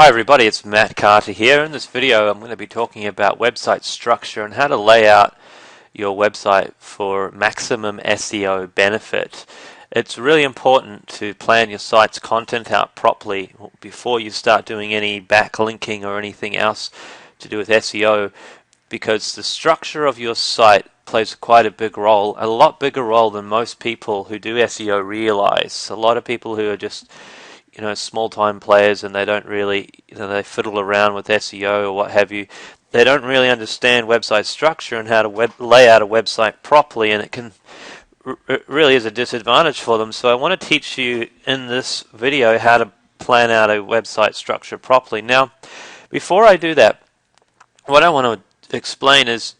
Hi everybody, it's Matt Carter here. In this video I'm going to be talking about website structure and how to lay out your website for maximum SEO benefit. It's really important to plan your site's content out properly before you start doing any backlinking or anything else to do with SEO, because the structure of your site plays quite a big role, a lot bigger role than most people who do SEO realize. A lot of people who are just small-time players and they don't really, they fiddle around with SEO or what have you. They don't really understand website structure and how to lay out a website properly, and it really is a disadvantage for them. So I want to teach you in this video how to plan out a website structure properly. Now, before I do that, what I want to explain is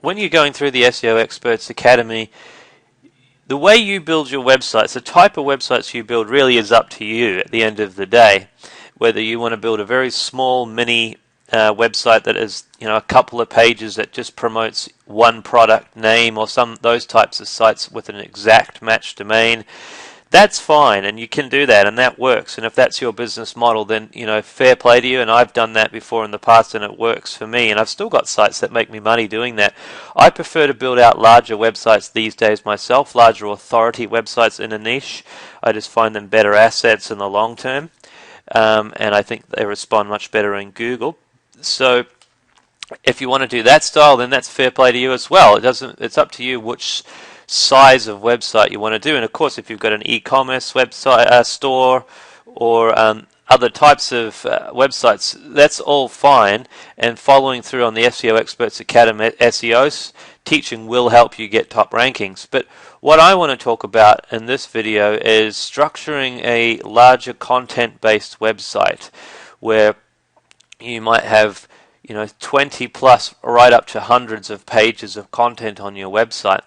when you're going through the SEO Experts Academy, the way you build your websites, the type of websites you build really is up to you at the end of the day. Whether you want to build a very small mini website that is a couple of pages that just promotes one product name, or those types of sites with an exact match domain, that's fine, and you can do that, and that works. And if that's your business model, then fair play to you. And I've done that before in the past, and it works for me. And I've still got sites that make me money doing that. I prefer to build out larger websites these days myself, larger authority websites in a niche. I just find them better assets in the long term, and I think they respond much better in Google. So if you want to do that style, then that's fair play to you as well. It's up to you which size of website you want to do. And of course, if you've got an e-commerce website store or other types of websites, that's all fine, and following through on the SEO Experts Academy SEO teaching will help you get top rankings. But what I want to talk about in this video is structuring a larger content-based website where you might have 20 plus right up to hundreds of pages of content on your website.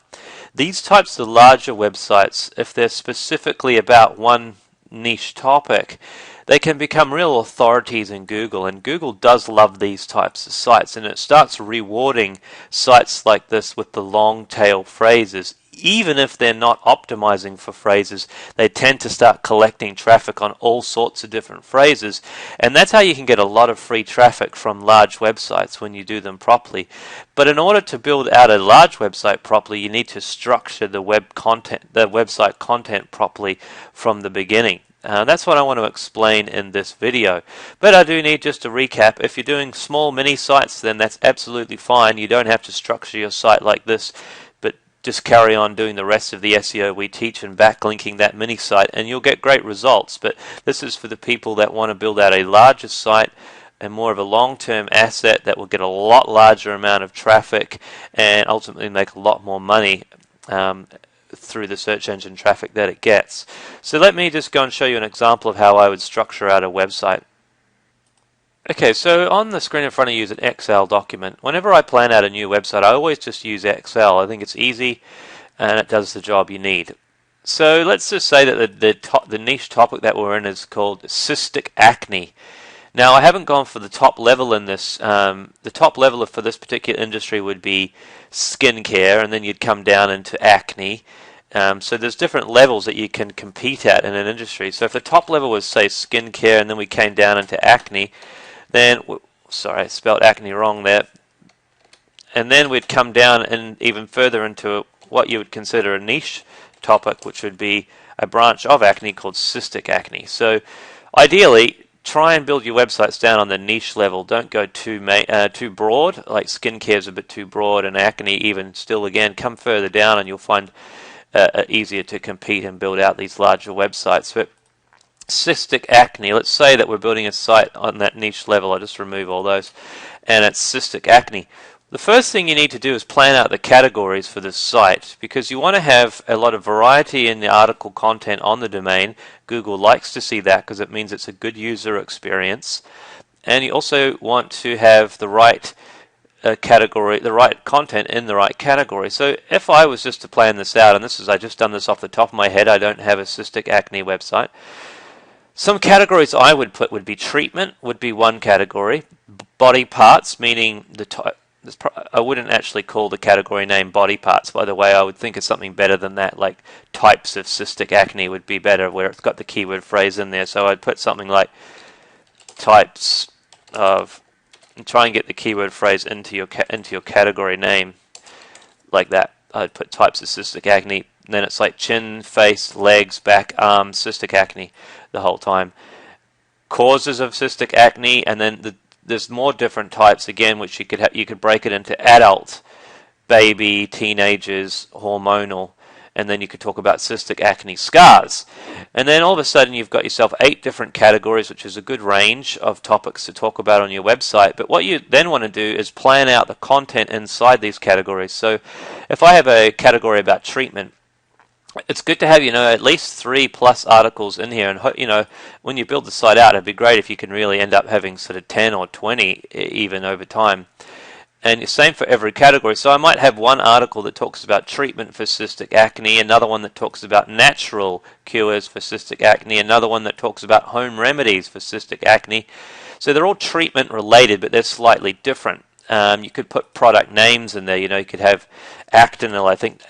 These types of larger websites, if they're specifically about one niche topic, they can become real authorities in Google, and Google does love these types of sites, and it starts rewarding sites like this with the long tail phrases. Even if they're not optimizing for phrases, they tend to start collecting traffic on all sorts of different phrases, and that's how you can get a lot of free traffic from large websites when you do them properly. But in order to build out a large website properly, you need to structure the website content properly from the beginning. That's what I want to explain in this video. But I do need just to recap. If you're doing small mini sites, then that's absolutely fine. You don't have to structure your site like this, but just carry on doing the rest of the SEO we teach and backlinking that mini site, and you'll get great results. But this is for the people that want to build out a larger site and more of a long-term asset that will get a lot larger amount of traffic and ultimately make a lot more money through the search engine traffic that it gets. So let me just go and show you an example of how I would structure out a website. Okay, so on the screen in front of you is an Excel document. Whenever I plan out a new website, I always just use Excel. I think it's easy and it does the job you need. So let's just say that the niche topic that we're in is called cystic acne. Now, I haven't gone for the top level in this. The top level for this particular industry would be skincare, and then you'd come down into acne. So there's different levels that you can compete at in an industry. So if the top level was, say, skincare, and then we came down into acne, then, sorry, I spelled acne wrong there. And then we'd come down and even further into what you would consider a niche topic, which would be a branch of acne called cystic acne. So ideally, try and build your websites down on the niche level. Don't go too broad, like skincare is a bit too broad, and acne even still, again, come further down and you'll find easier to compete and build out these larger websites. But cystic acne, let's say that we're building a site on that niche level. I'll just remove all those, and it's cystic acne. The first thing you need to do is plan out the categories for this site, because you want to have a lot of variety in the article content on the domain. Google likes to see that because it means it's a good user experience. And you also want to have the right category, the right content in the right category. So if I was just to plan this out, and I just done this off the top of my head, I don't have a cystic acne website. Some categories I would put would be treatment, would be one category. Body parts, meaning the type. I wouldn't actually call the category name body parts, by the way. I would think of something better than that, like types of cystic acne would be better, where it's got the keyword phrase in there. So I'd put something like types of, and try and get the keyword phrase into your category name like that. I'd put types of cystic acne, and then it's like chin, face, legs, back, arms, cystic acne the whole time. Causes of cystic acne, and then there's more different types again, which you could break it into adult, baby, teenagers, hormonal, and then you could talk about cystic acne scars. And then all of a sudden you've got yourself 8 different categories, which is a good range of topics to talk about on your website. But what you then want to do is plan out the content inside these categories. So if I have a category about treatment, it's good to have, at least 3+ articles in here. And, when you build the site out, it'd be great if you can really end up having sort of 10 or 20 even over time. And the same for every category. So I might have one article that talks about treatment for cystic acne, another one that talks about natural cures for cystic acne, another one that talks about home remedies for cystic acne. So they're all treatment related, but they're slightly different. You could put product names in there. You could have Actinel. I think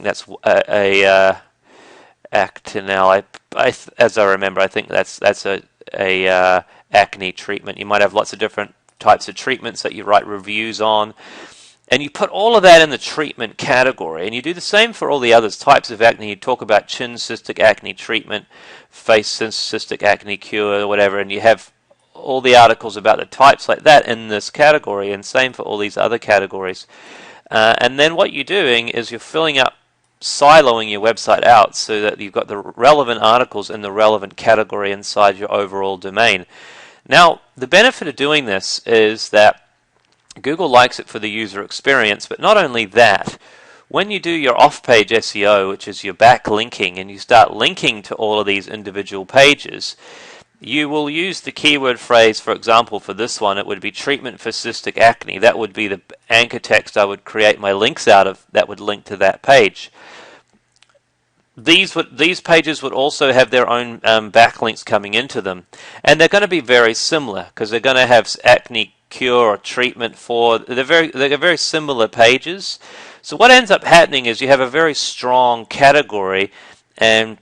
that's Actinel. As I remember, I think that's a acne treatment. You might have lots of different types of treatments that you write reviews on, and you put all of that in the treatment category, and you do the same for all the others. Types of acne, you talk about chin cystic acne treatment, face cystic acne cure, or whatever, and you have all the articles about the types like that in this category, and same for all these other categories. And then what you're doing is you're filling up, siloing your website out so that you've got the relevant articles in the relevant category inside your overall domain. Now, the benefit of doing this is that Google likes it for the user experience, but not only that, when you do your off-page SEO, which is your backlinking, and you start linking to all of these individual pages, you will use the keyword phrase. For example, for this one, it would be treatment for cystic acne. That would be the anchor text I would create my links out of that would link to that page. These pages would also have their own backlinks coming into them, and they're going to be very similar because they're going to have acne cure or treatment for. They're very similar pages. So what ends up happening is you have a very strong category, and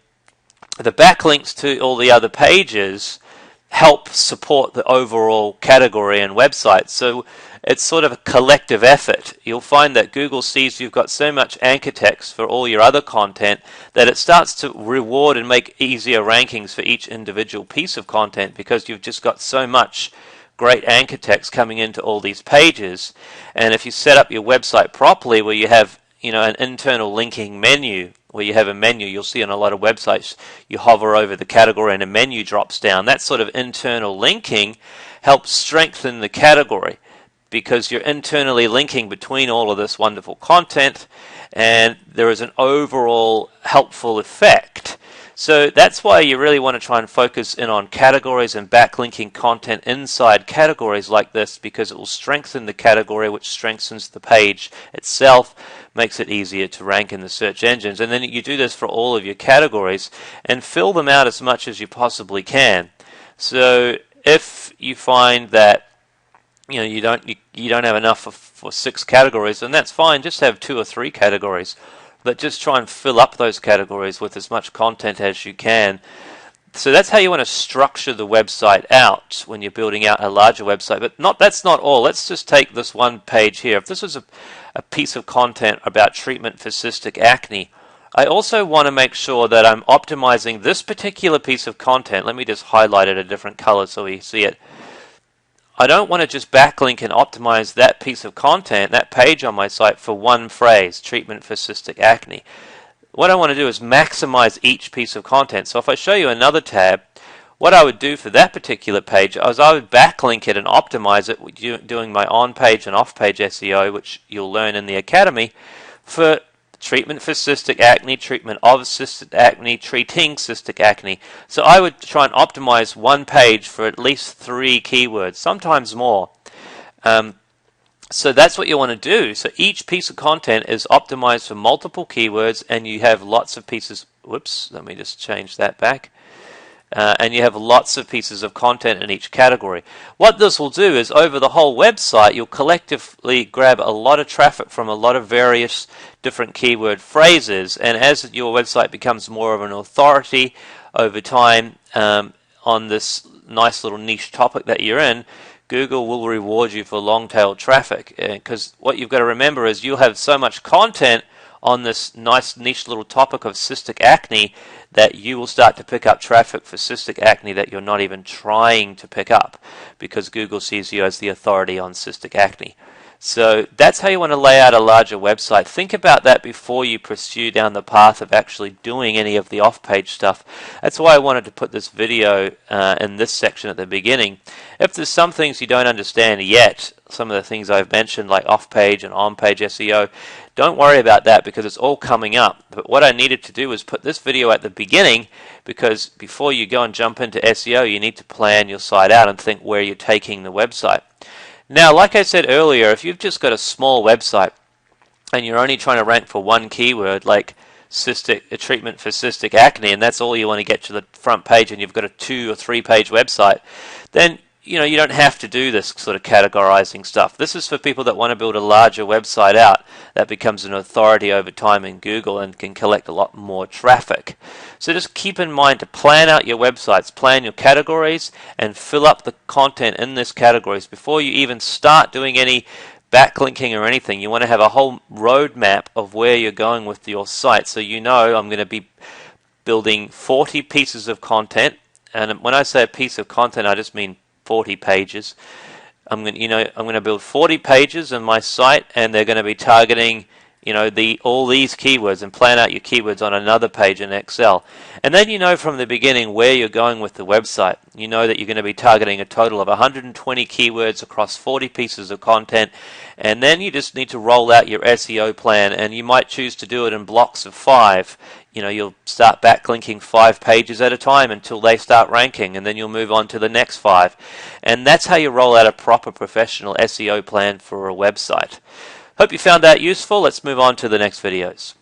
the backlinks to all the other pages help support the overall category and website. So it's sort of a collective effort. You'll find that Google sees you've got so much anchor text for all your other content that it starts to reward and make easier rankings for each individual piece of content because you've just got so much great anchor text coming into all these pages. And if you set up your website properly where you have an internal linking menu, where you have a menu, you'll see on a lot of websites, you hover over the category and a menu drops down. That sort of internal linking helps strengthen the category because you're internally linking between all of this wonderful content, and there is an overall helpful effect. So that's why you really want to try and focus in on categories and backlinking content inside categories like this, because it will strengthen the category, which strengthens the page itself, makes it easier to rank in the search engines. And then you do this for all of your categories and fill them out as much as you possibly can. So if you find that you don't have enough for 6 categories, then that's fine. Just have 2 or 3 categories. But just try and fill up those categories with as much content as you can. So that's how you want to structure the website out when you're building out a larger website. But that's not all. Let's just take this one page here. If this was a piece of content about treatment for cystic acne, I also want to make sure that I'm optimizing this particular piece of content. Let me just highlight it a different color so we see it. I don't want to just backlink and optimize that piece of content, that page on my site, for one phrase, treatment for cystic acne. What I want to do is maximize each piece of content. So if I show you another tab, what I would do for that particular page is I would backlink it and optimize it doing my on-page and off-page SEO, which you'll learn in the Academy, for treatment for cystic acne, treatment of cystic acne, treating cystic acne. So I would try and optimize one page for at least 3 keywords, sometimes more. So that's what you want to do. So each piece of content is optimized for multiple keywords, and you have lots of pieces. Whoops, let me just change that back. And you have lots of pieces of content in each category. What this will do is over the whole website, you'll collectively grab a lot of traffic from a lot of various different keyword phrases, and as your website becomes more of an authority over time on this nice little niche topic that you're in, Google will reward you for long-tail traffic. Because what you've got to remember is you'll have so much content on this nice niche little topic of cystic acne that you will start to pick up traffic for cystic acne that you're not even trying to pick up, because Google sees you as the authority on cystic acne. So that's how you want to lay out a larger website. Think about that before you pursue down the path of actually doing any of the off-page stuff. That's why I wanted to put this video in this section at the beginning. If there's some things you don't understand yet, some of the things I've mentioned like off-page and on-page SEO, don't worry about that because it's all coming up. But what I needed to do was put this video at the beginning, because before you go and jump into SEO, you need to plan your site out and think where you're taking the website. Now, like I said earlier, if you've just got a small website and you're only trying to rank for one keyword like a treatment for cystic acne, and that's all you want to get to the front page, and you've got a 2 or 3 page website, then you don't have to do this sort of categorizing stuff. This is for people that want to build a larger website out that becomes an authority over time in Google and can collect a lot more traffic. So just keep in mind to plan out your websites, plan your categories, and fill up the content in these categories before you even start doing any backlinking or anything. You want to have a whole roadmap of where you're going with your site. So I'm going to be building 40 pieces of content, and when I say a piece of content, I just mean 40 pages. I'm going to build 40 pages on my site, and they're going to be targeting all these keywords, and plan out your keywords on another page in Excel. And then from the beginning where you're going with the website. You know that you're going to be targeting a total of 120 keywords across 40 pieces of content, and then you just need to roll out your SEO plan, and you might choose to do it in blocks of 5. You'll start backlinking 5 pages at a time until they start ranking, and then you'll move on to the next 5. And that's how you roll out a proper professional SEO plan for a website. Hope you found that useful. Let's move on to the next videos.